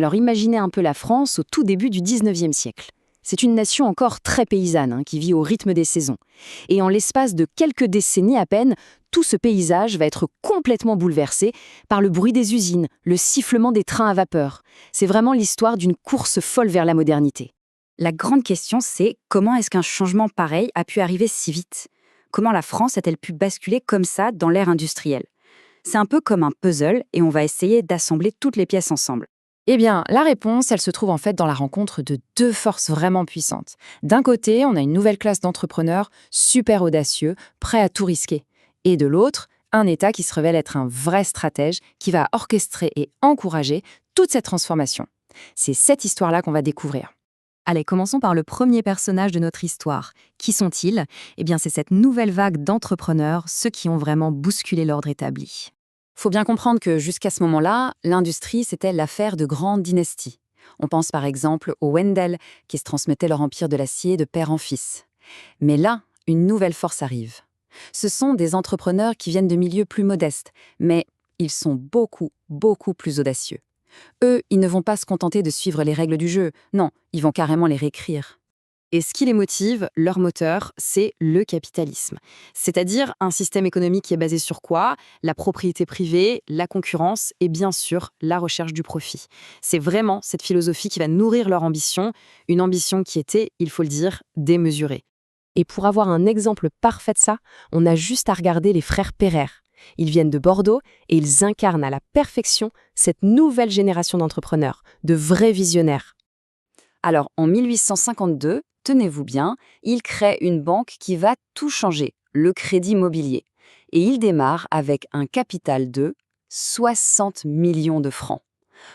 Alors imaginez un peu la France au tout début du 19e siècle. C'est une nation encore très paysanne, qui vit au rythme des saisons. Et en l'espace de quelques décennies à peine, tout ce paysage va être complètement bouleversé par le bruit des usines, le sifflement des trains à vapeur. C'est vraiment l'histoire d'une course folle vers la modernité. La grande question, c'est comment est-ce qu'un changement pareil a pu arriver si vite? Comment la France a-t-elle pu basculer comme ça dans l'ère industrielle? C'est un peu comme un puzzle et on va essayer d'assembler toutes les pièces ensemble. Eh bien, la réponse, elle se trouve en fait dans la rencontre de deux forces vraiment puissantes. D'un côté, on a une nouvelle classe d'entrepreneurs super audacieux, prêts à tout risquer. Et de l'autre, un État qui se révèle être un vrai stratège qui va orchestrer et encourager toute cette transformation. C'est cette histoire-là qu'on va découvrir. Allez, commençons par le premier personnage de notre histoire. Qui sont-ils? Eh bien, c'est cette nouvelle vague d'entrepreneurs, ceux qui ont vraiment bousculé l'ordre établi. Faut bien comprendre que jusqu'à ce moment-là, l'industrie, c'était l'affaire de grandes dynasties. On pense par exemple aux Wendel, qui se transmettaient leur empire de l'acier de père en fils. Mais là, une nouvelle force arrive. Ce sont des entrepreneurs qui viennent de milieux plus modestes, mais ils sont beaucoup plus audacieux. Eux, ils ne vont pas se contenter de suivre les règles du jeu, non, ils vont carrément les réécrire. Et ce qui les motive, leur moteur, c'est le capitalisme. C'est-à-dire un système économique qui est basé sur quoi? La propriété privée, la concurrence et bien sûr la recherche du profit. C'est vraiment cette philosophie qui va nourrir leur ambition, une ambition qui était, il faut le dire, démesurée. Et pour avoir un exemple parfait de ça, on a juste à regarder les frères Pereire. Ils viennent de Bordeaux et ils incarnent à la perfection cette nouvelle génération d'entrepreneurs, de vrais visionnaires. Alors, en 1852, tenez-vous bien, ils créent une banque qui va tout changer, le Crédit Mobilier. Et ils démarrent avec un capital de 60 millions de francs.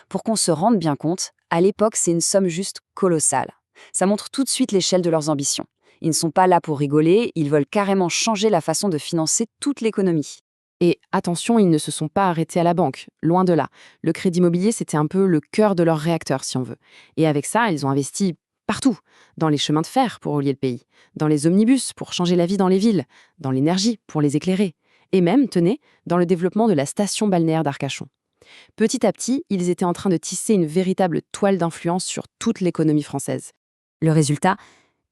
Pour qu'on se rende bien compte, à l'époque, c'est une somme juste colossale. Ça montre tout de suite l'échelle de leurs ambitions. Ils ne sont pas là pour rigoler, ils veulent carrément changer la façon de financer toute l'économie. Et attention, ils ne se sont pas arrêtés à la banque, loin de là. Le crédit immobilier, c'était un peu le cœur de leur réacteur, si on veut. Et avec ça, ils ont investi partout. Dans les chemins de fer pour relier le pays, dans les omnibus pour changer la vie dans les villes, dans l'énergie pour les éclairer. Et même, tenez, dans le développement de la station balnéaire d'Arcachon. Petit à petit, ils étaient en train de tisser une véritable toile d'influence sur toute l'économie française. Le résultat?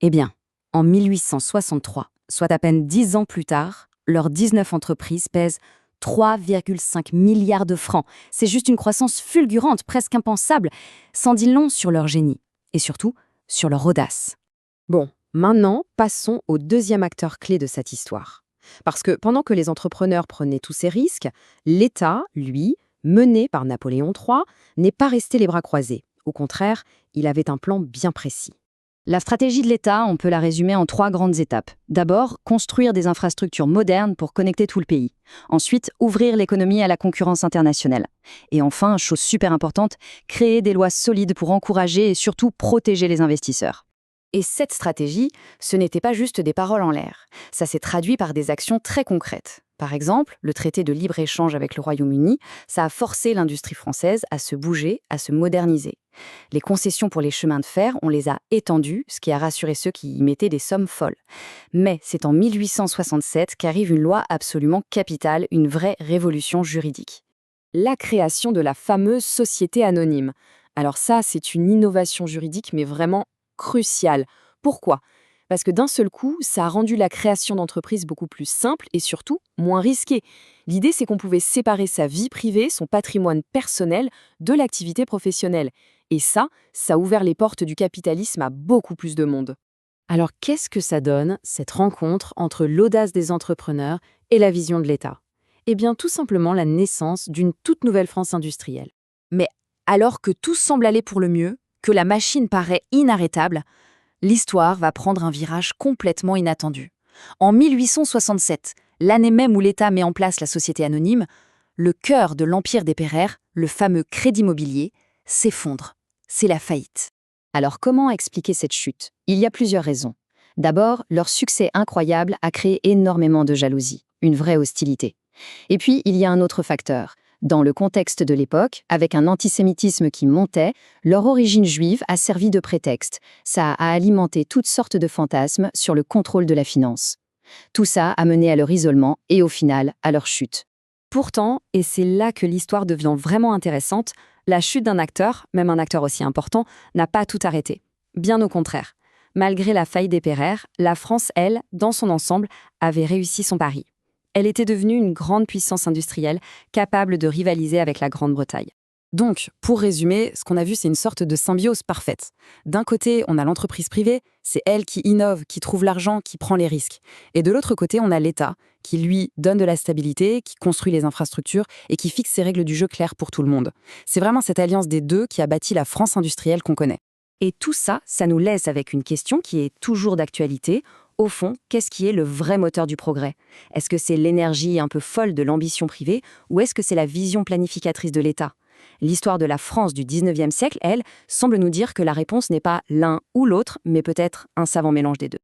Eh bien, en 1863, soit à peine 10 ans plus tard, leurs 19 entreprises pèsent 3,5 milliards de francs. C'est juste une croissance fulgurante, presque impensable. Sans dit long sur leur génie. Et surtout, sur leur audace. Bon, maintenant, passons au deuxième acteur clé de cette histoire. Parce que pendant que les entrepreneurs prenaient tous ces risques, l'État, lui, mené par Napoléon III, n'est pas resté les bras croisés. Au contraire, il avait un plan bien précis. La stratégie de l'État, on peut la résumer en 3 grandes étapes. D'abord, construire des infrastructures modernes pour connecter tout le pays. Ensuite, ouvrir l'économie à la concurrence internationale. Et enfin, chose super importante, créer des lois solides pour encourager et surtout protéger les investisseurs. Et cette stratégie, ce n'était pas juste des paroles en l'air. Ça s'est traduit par des actions très concrètes. Par exemple, le traité de libre-échange avec le Royaume-Uni, ça a forcé l'industrie française à se bouger, à se moderniser. Les concessions pour les chemins de fer, on les a étendues, ce qui a rassuré ceux qui y mettaient des sommes folles. Mais c'est en 1867 qu'arrive une loi absolument capitale, une vraie révolution juridique. La création de la fameuse société anonyme. Alors ça, c'est une innovation juridique, mais vraiment cruciale. Pourquoi ? Parce que d'un seul coup, ça a rendu la création d'entreprises beaucoup plus simple et surtout moins risquée. L'idée, c'est qu'on pouvait séparer sa vie privée, son patrimoine personnel, de l'activité professionnelle. Et ça a ouvert les portes du capitalisme à beaucoup plus de monde. Alors qu'est-ce que ça donne, cette rencontre entre l'audace des entrepreneurs et la vision de l'État ? Eh bien, tout simplement la naissance d'une toute nouvelle France industrielle. Mais alors que tout semble aller pour le mieux, que la machine paraît inarrêtable, l'histoire va prendre un virage complètement inattendu. En 1867, l'année même où l'État met en place la société anonyme, le cœur de l'empire des Pereire, le fameux Crédit Mobilier, s'effondre. C'est la faillite. Alors comment expliquer cette chute ? Il y a plusieurs raisons. D'abord, leur succès incroyable a créé énormément de jalousie, une vraie hostilité. Et puis, il y a un autre facteur. Dans le contexte de l'époque, avec un antisémitisme qui montait, leur origine juive a servi de prétexte. Ça a alimenté toutes sortes de fantasmes sur le contrôle de la finance. Tout ça a mené à leur isolement et au final, à leur chute. Pourtant, et c'est là que l'histoire devient vraiment intéressante, la chute d'un acteur, même un acteur aussi important, n'a pas tout arrêté. Bien au contraire. Malgré la faillite des Pereire, la France, elle, dans son ensemble, avait réussi son pari. Elle était devenue une grande puissance industrielle, capable de rivaliser avec la Grande-Bretagne. Donc, pour résumer, ce qu'on a vu, c'est une sorte de symbiose parfaite. D'un côté, on a l'entreprise privée, c'est elle qui innove, qui trouve l'argent, qui prend les risques. Et de l'autre côté, on a l'État, qui lui donne de la stabilité, qui construit les infrastructures et qui fixe ses règles du jeu claires pour tout le monde. C'est vraiment cette alliance des deux qui a bâti la France industrielle qu'on connaît. Et tout ça, ça nous laisse avec une question qui est toujours d'actualité. Au fond, qu'est-ce qui est le vrai moteur du progrès? Est-ce que c'est l'énergie un peu folle de l'ambition privée ou est-ce que c'est la vision planificatrice de l'État? L'histoire de la France du 19e siècle, elle, semble nous dire que la réponse n'est pas l'un ou l'autre, mais peut-être un savant mélange des deux.